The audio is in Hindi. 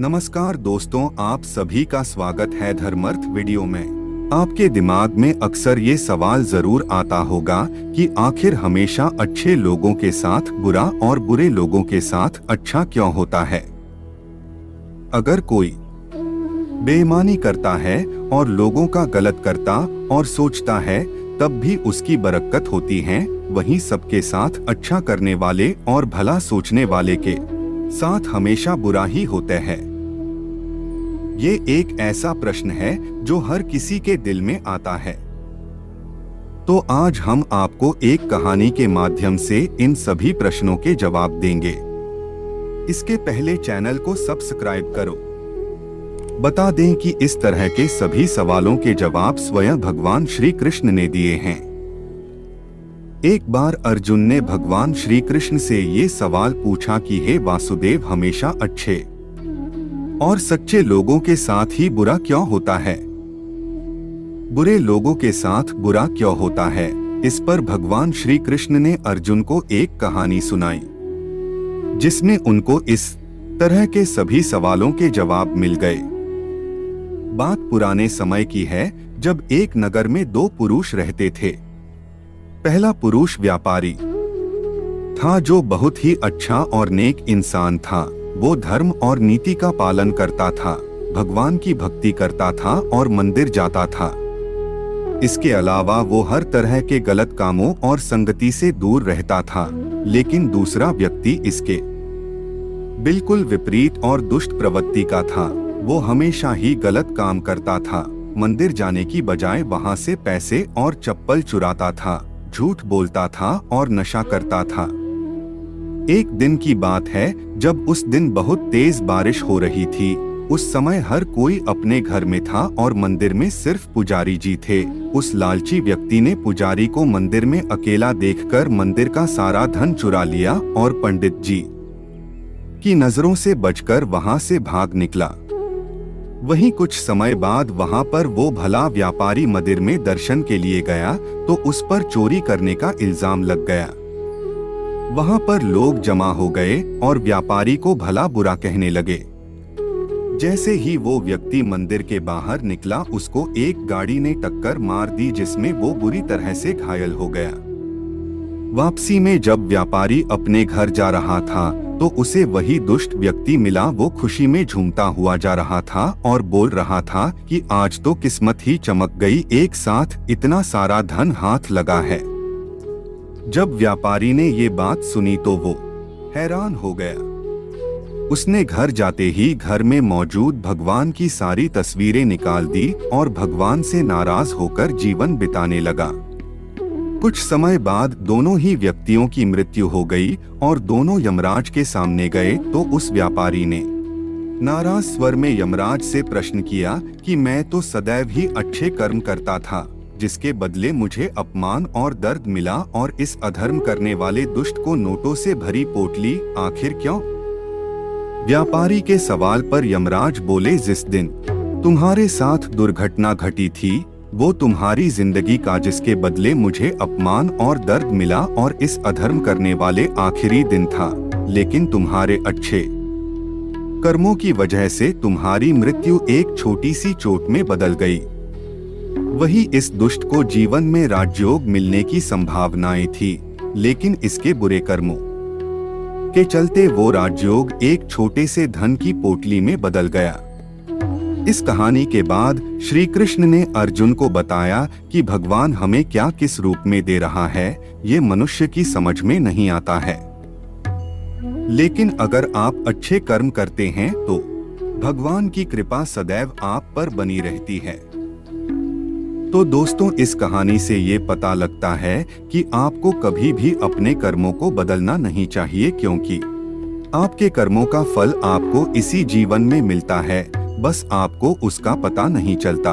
नमस्कार दोस्तों, आप सभी का स्वागत है धर्मर्थ वीडियो में। आपके दिमाग में अक्सर ये सवाल जरूर आता होगा कि आखिर हमेशा अच्छे लोगों के साथ बुरा और बुरे लोगों के साथ अच्छा क्यों होता है। अगर कोई बेईमानी करता है और लोगों का गलत करता और सोचता है तब भी उसकी बरकत होती है, वहीं सबके साथ अच्छा करने वाले और भला सोचने वाले के साथ हमेशा बुरा ही होता है। ये एक ऐसा प्रश्न है जो हर किसी के दिल में आता है। तो आज हम आपको एक कहानी के माध्यम से इन सभी प्रश्नों के जवाब देंगे। इसके पहले चैनल को सब्सक्राइब करो। बता दें कि इस तरह के सभी सवालों के जवाब स्वयं भगवान श्री कृष्ण ने दिए हैं। एक बार अर्जुन ने भगवान श्री कृष्ण से ये सवाल पूछा कि हे वासुदेव, हमेशा अच्छे और सच्चे लोगों के साथ ही बुरा क्यों होता है, बुरे लोगों के साथ बुरा क्यों होता है। इस पर भगवान श्री कृष्ण ने अर्जुन को एक कहानी सुनाई जिसमें उनको इस तरह के सभी सवालों के जवाब मिल गए। बात पुराने समय की है, जब एक नगर में दो पुरुष रहते थे। पहला पुरुष व्यापारी था जो बहुत ही अच्छा और नेक इंसान था। वो धर्म और नीति का पालन करता था, भगवान की भक्ति करता था और मंदिर जाता था। इसके अलावा वो हर तरह के गलत कामों और संगति से दूर रहता था। लेकिन दूसरा व्यक्ति इसके बिल्कुल विपरीत और दुष्ट प्रवृत्ति का था। वो हमेशा ही गलत काम करता था, मंदिर जाने की बजाय वहां से पैसे और चप्पल चुराता था, झूठ बोलता था और नशा करता था। एक दिन की बात है, जब उस दिन बहुत तेज बारिश हो रही थी। उस समय हर कोई अपने घर में था और मंदिर में सिर्फ पुजारी जी थे। उस लालची व्यक्ति ने पुजारी को मंदिर में अकेला देखकर मंदिर का सारा धन चुरा लिया और पंडित जी की नजरों से बचकर वहां से भाग निकला। वहीं कुछ समय बाद वहां पर वो भला व्यापारी मंदिर में दर्शन के लिए गया तो उस पर चोरी करने का इल्जाम लग गया। वहां पर लोग जमा हो गए और व्यापारी को भला बुरा कहने लगे। जैसे ही वो व्यक्ति मंदिर के बाहर निकला, उसको एक गाड़ी ने टक्कर मार दी जिसमें वो बुरी तरह से घायल हो गया। वापसी में जब व्यापारी अपने घर जा रहा था तो उसे वही दुष्ट व्यक्ति मिला। वो खुशी में झूमता हुआ जा रहा था और बोल रहा था कि आज तो किस्मत ही चमक गई, एक साथ इतना सारा धन हाथ लगा है। जब व्यापारी ने ये बात सुनी तो वो हैरान हो गया। उसने घर जाते ही घर में मौजूद भगवान की सारी तस्वीरें निकाल दी और भगवान से नाराज होकर जीवन बिताने लगा। कुछ समय बाद दोनों ही व्यक्तियों की मृत्यु हो गई और दोनों यमराज के सामने गए तो उस व्यापारी ने नाराज स्वर में यमराज से प्रश्न किया कि मैं तो सदैव ही अच्छे कर्म करता था, जिसके बदले मुझे अपमान और दर्द मिला, और इस अधर्म करने वाले दुष्ट को नोटों से भरी पोटली आखिर क्यों। व्यापारी के सवाल पर यमराज बोले, जिस दिन तुम्हारे साथ दुर्घटना घटी थी वो तुम्हारी जिंदगी का जिसके बदले मुझे अपमान और दर्द मिला, और इस अधर्म करने वाले आखिरी दिन था। लेकिन तुम्हारे अच्छे कर्मों की वजह से तुम्हारी मृत्यु एक छोटी सी चोट में बदल गई। वही इस दुष्ट को जीवन में राजयोग मिलने की संभावनाएं थी, लेकिन इसके बुरे कर्मों के चलते वो राजयोग एक छोटे से धन की पोटली में बदल गया। इस कहानी के बाद श्री कृष्ण ने अर्जुन को बताया कि भगवान हमें क्या किस रूप में दे रहा है, ये मनुष्य की समझ में नहीं आता है। लेकिन अगर आप अच्छे कर्म करते हैं तो भगवान की कृपा सदैव आप पर बनी रहती है। तो दोस्तों, इस कहानी से ये पता लगता है कि आपको कभी भी अपने कर्मों को बदलना नहीं चाहिए, क्योंकि आपके कर्मों का फल आपको इसी जीवन में मिलता है, बस आपको उसका पता नहीं चलता।